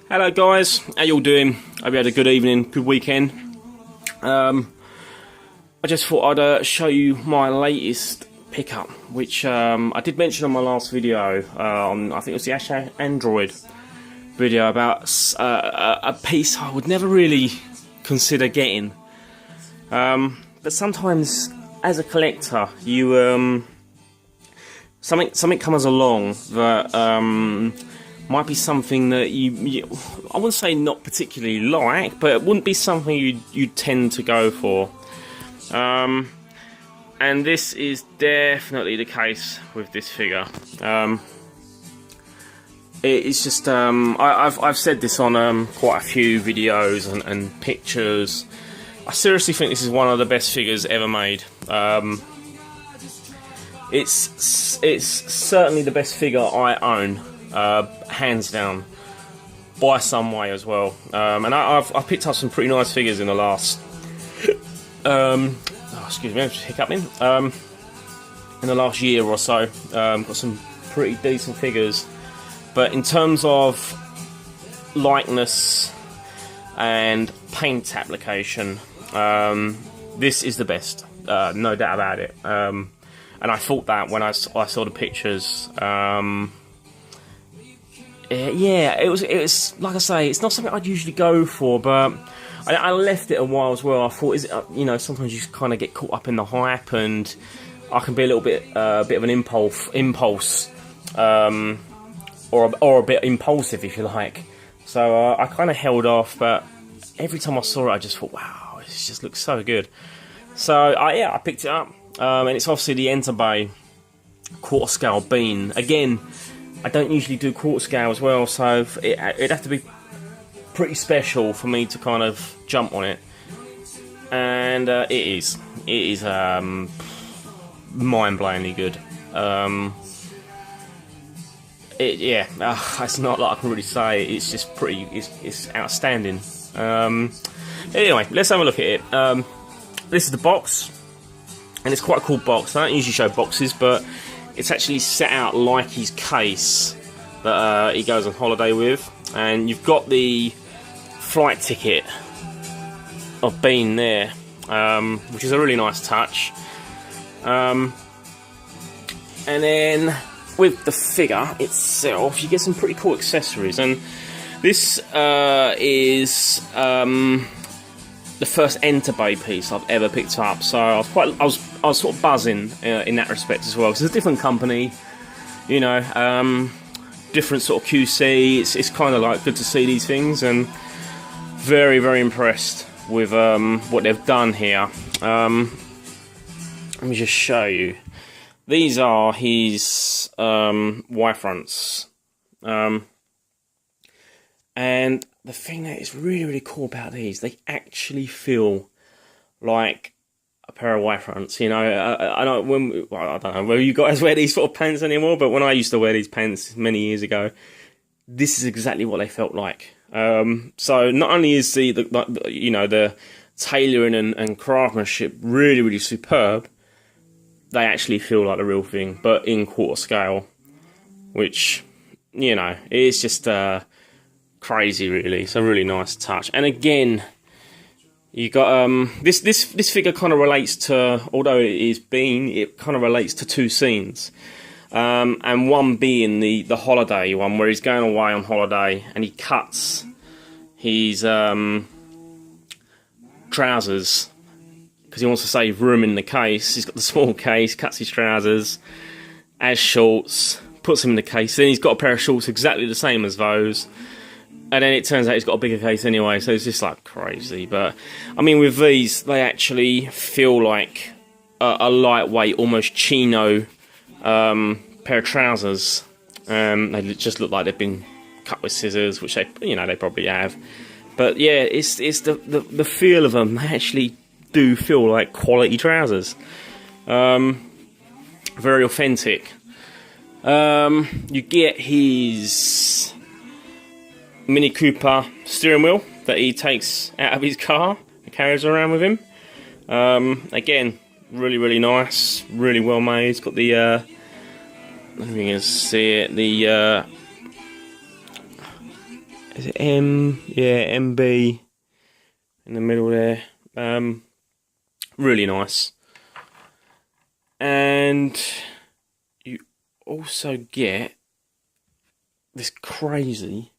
Hello guys, how you all doing? Hope you had a good evening, good weekend. I just thought I'd show you my latest pickup, which I did mention on my last video, on I think it was the Ash Android video, about a piece I would never really consider getting. But sometimes, as a collector, you something comes along that might be something that you I wouldn't say not particularly like, but it wouldn't be something you tend to go for. And this is definitely the case with this figure. It's just I've said this on quite a few videos and pictures. I seriously think this is one of the best figures ever made. It's certainly the best figure I own. Hands down, by some way as well. And I've picked up some pretty nice figures in the last excuse me, I'm just hiccuping. In the last year or so, got some pretty decent figures, but in terms of likeness and paint application, this is the best, no doubt about it. And I thought that when I saw the pictures. Yeah, it was like I say, it's not something I'd usually go for, but I left it a while as well. I thought, is it, you know, sometimes you kind of get caught up in the hype, and I can be a little bit of an impulse, or a bit impulsive, if you like. So I kind of held off, but every time I saw it, I just thought, wow, this just looks so good. So yeah, I picked it up, and it's obviously the Enterbay quarter scale bean. Again, I don't usually do quarter scale as well, so it'd have to be pretty special for me to kind of jump on it. And it is mind-blowingly good. It's not like I can really say. It's just pretty. It's outstanding. Anyway, let's have a look at it. This is the box, and it's quite a cool box. I don't usually show boxes, but it's actually set out like his case that he goes on holiday with, and you've got the flight ticket of Bean there, which is a really nice touch. And then with the figure itself, you get some pretty cool accessories, and this is the first Enterbay piece I've ever picked up, so I was sort of buzzing in that respect as well. It's a different company, you know, different sort of QC. It's kind of like good to see these things, and very, very impressed with what they've done here. Let me just show you. These are his Y fronts, and the thing that is really, really cool about these, they actually feel like a pair of Y fronts. You know, I don't know whether you guys wear these sort of pants anymore, but when I used to wear these pants many years ago, this is exactly what they felt like. So not only is the tailoring and craftsmanship really, really superb, they actually feel like the real thing, but in quarter scale, which, you know, it's just crazy, really. It's a really nice touch. And again, you got this figure kind of relates to, although it is Bean, it kind of relates to two scenes, and one being the holiday one, where he's going away on holiday and he cuts his trousers because he wants to save room in the case. He's got the small case, cuts his trousers as shorts, puts them in the case. Then he's got a pair of shorts exactly the same as those. And then it turns out he's got a bigger case anyway, so it's just like crazy. But I mean, with these, they actually feel like a lightweight, almost chino pair of trousers. They just look like they've been cut with scissors, which they probably have. But yeah, it's the feel of them. They actually do feel like quality trousers. Very authentic. You get his Mini Cooper steering wheel that he takes out of his car and carries around with him. Again, really, really nice, really well made. It's got the let me see it, the Is it M? Yeah, MB in the middle there. Really nice. And you also get this crazy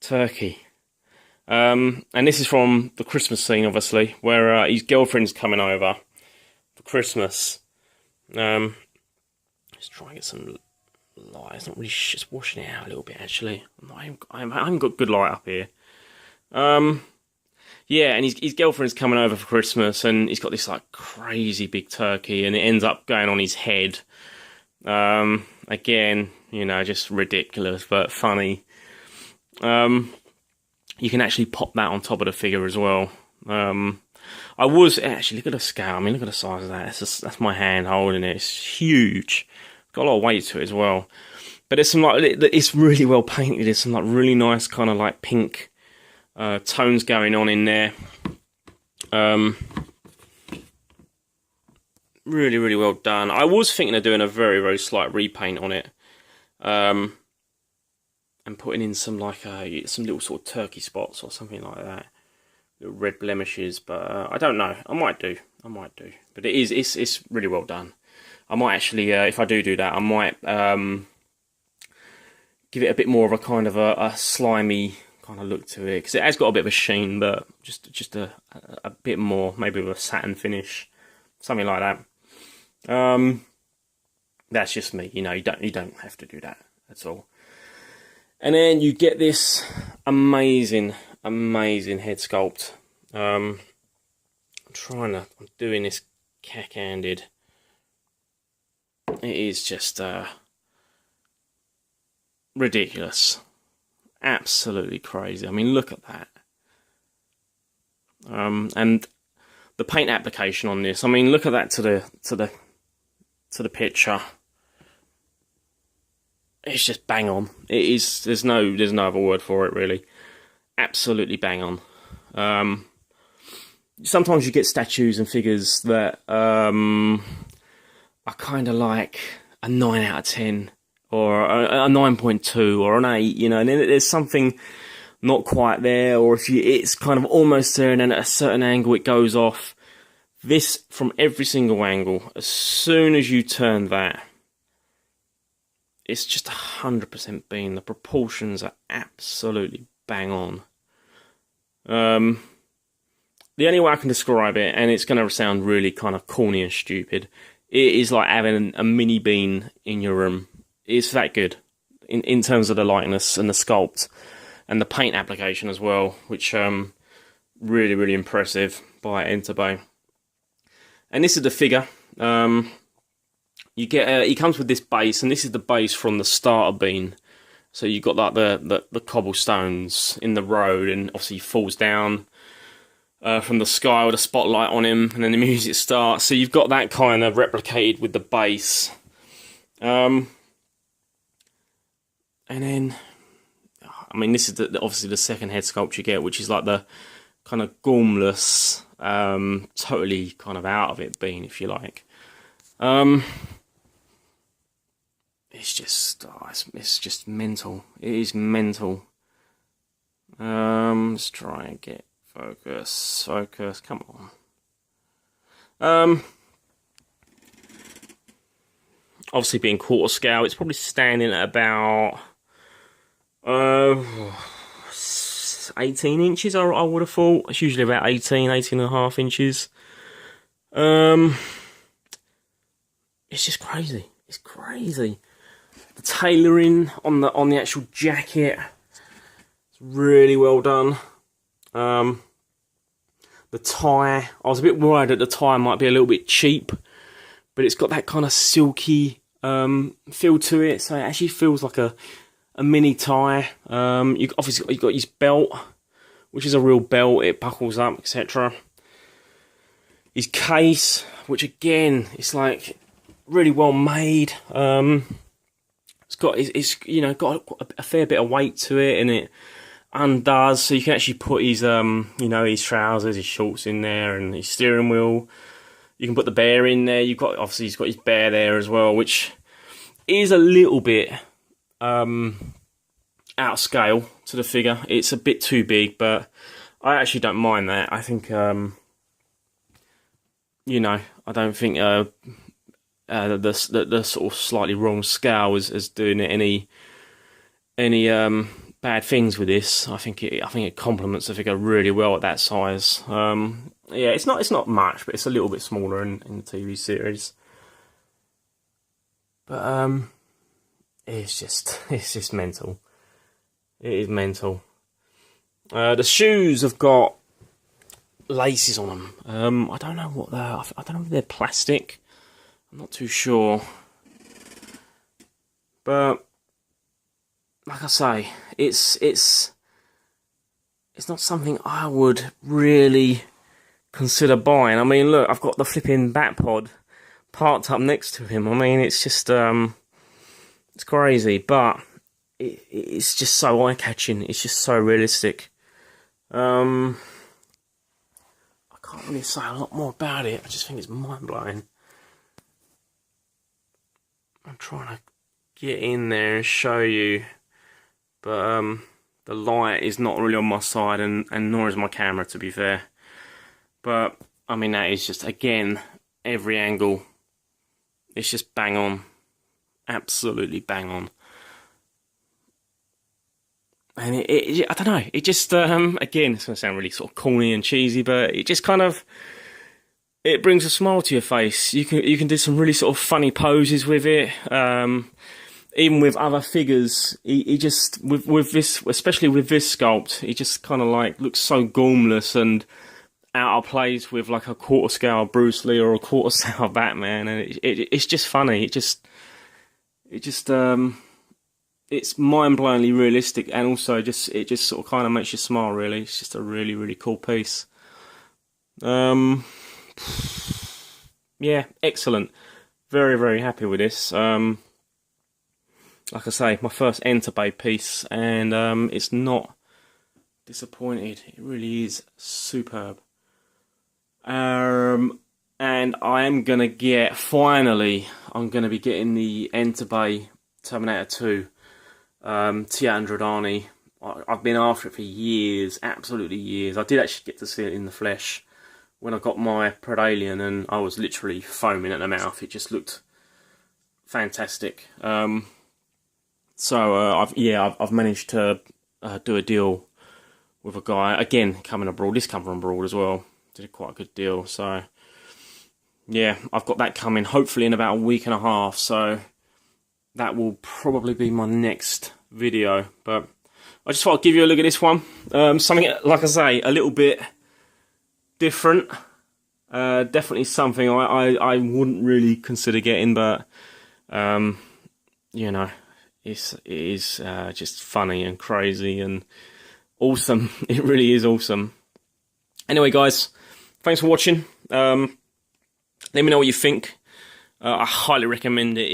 turkey. And this is from the Christmas scene, obviously, where his girlfriend's coming over for Christmas. Let's try and get some light. It's not really. It's washing it out a little bit, actually. I haven't got good light up here. Yeah, and his girlfriend's coming over for Christmas, and he's got this like crazy big turkey, and it ends up going on his head. Again, you know, just ridiculous but funny. You can actually pop that on top of the figure as well. I was actually, look at the scale. I mean, look at the size of that. That's my hand holding it. It's huge. Got a lot of weight to it as well. But there's some like, it's really well painted. There's some like really nice kind of like pink tones going on in there. Really, really well done. I was thinking of doing a very, very slight repaint on it. And putting in some like some little sort of turkey spots or something like that, little red blemishes. But I don't know. I might do. But it's really well done. I might actually, if I do that, I might give it a bit more of a kind of a slimy kind of look to it, because it has got a bit of a sheen, but just a bit more, maybe with a satin finish, something like that. That's just me. You know, you don't have to do that at all. And then you get this amazing head sculpt. I'm doing this cack-handed. It is just ridiculous. Absolutely crazy. I mean, look at that. And the paint application on this, I mean, look at that to the picture. It's just bang on. It is. There's no other word for it, really. Absolutely bang on. Sometimes you get statues and figures that are kind of like a 9 out of 10 or a 9.2 or an 8, you know, and then there's something not quite there, or if it's kind of almost there and then at a certain angle it goes off. This, from every single angle, as soon as you turn that, it's just 100% Bean. The proportions are absolutely bang on. The only way I can describe it, and it's going to sound really kind of corny and stupid, it is like having a mini Bean in your room. It's that good in terms of the likeness and the sculpt and the paint application as well, which really, really impressive by Enterbay. And this is the figure. You get he comes with this base, and this is the base from the starter Bean. So you've got like the cobblestones in the road, and obviously he falls down from the sky with a spotlight on him, and then the music starts. So you've got that kind of replicated with the base. And then, I mean, this is obviously the second head sculpt you get, which is like the kind of gormless, totally kind of out of it Bean, if you like. It's just mental. It is mental. Let's try and get focus. Come on. Obviously, being quarter scale, it's probably standing at about 18 inches. I would have thought. It's usually about 18 and a half inches. It's just crazy. It's crazy. The tailoring on the actual jacket, it's really well done. The tie, I was a bit worried that the tie might be a little bit cheap, but it's got that kind of silky feel to it, so it actually feels like a mini tie. You've got his belt, which is a real belt. It buckles up, etc. His case, which again, it's like really well made. It's got a fair bit of weight to it, and it undoes, so you can actually put his his trousers, his shorts in there, and his steering wheel. You can put the bear in there. He's got his bear there as well, which is a little bit out of scale to the figure. It's a bit too big, but I actually don't mind that. I think, you know, I don't think the sort of slightly wrong scale is doing any bad things with this. I think it complements the figure really well at that size. Yeah, it's not much, but it's a little bit smaller in the TV series. But it's just mental. It is mental. The shoes have got laces on them. I don't know what they are. I don't know if they're plastic. I'm not too sure. But like I say, it's not something I would really consider buying. I mean, look, I've got the flipping bat pod parked up next to him. I mean, it's just it's crazy, but it's just so eye-catching. It's just so realistic. I can't really say a lot more about it. I just think it's mind-blowing. I'm trying to get in there and show you, but the light is not really on my side, and nor is my camera, to be fair. But I mean, that is just, again, every angle, it's just bang on, absolutely bang on. And I don't know, it just, again, it's going to sound really sort of corny and cheesy, but it just kind of, it brings a smile to your face. You can do some really sort of funny poses with it. Even with other figures, he just, with this, especially with this sculpt, he just kind of like looks so gormless and out of place with like a quarter scale Bruce Lee or a quarter scale Batman, and it's just funny. It's mind-blowingly realistic, and also it just sort of kind of makes you smile. Really, it's just a really, really cool piece. Yeah, excellent. Very, very happy with this. Like I say, my first Enterbay piece, and it's not disappointed. It really is superb. And I am gonna get, finally, I'm gonna be getting the Enterbay Terminator 2 T-800 Arnie. I've been after it for years, absolutely years. I did actually get to see it in the flesh when I got my Predalien, and I was literally foaming at the mouth. It just looked fantastic. So I've managed to do a deal with a guy, again coming abroad. This come from abroad as well. Did quite a good deal. So yeah, I've got that coming hopefully in about a week and a half. So that will probably be my next video. But I just thought I'd give you a look at this one. Something, like I say, a little bit different. Definitely something I wouldn't really consider getting, but you know, it is just funny and crazy and awesome. It really is awesome. Anyway, guys, thanks for watching. Let me know what you think. I highly recommend it.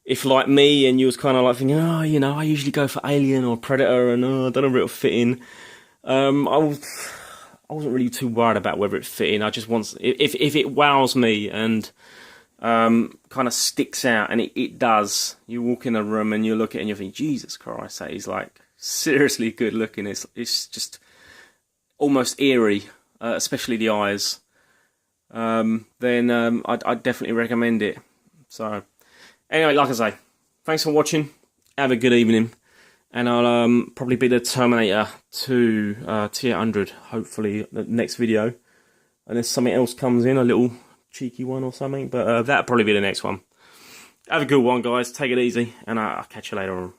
If like me, and you was kind of like thinking, oh, you know, I usually go for Alien or Predator, and I don't know where it'll fit in. I wasn't really too worried about whether it fit in. I just want, if it wows me and kind of sticks out, and it does. You walk in a room and you look at it and you think, Jesus Christ, that is like seriously good looking. It's just almost eerie, especially the eyes. Then I'd definitely recommend it. So anyway, like I say, thanks for watching. Have a good evening. And I'll probably be the Terminator 2 T-800, hopefully, the next video. Unless something else comes in, a little cheeky one or something. But that'll probably be the next one. Have a good one, guys. Take it easy, and I'll catch you later on.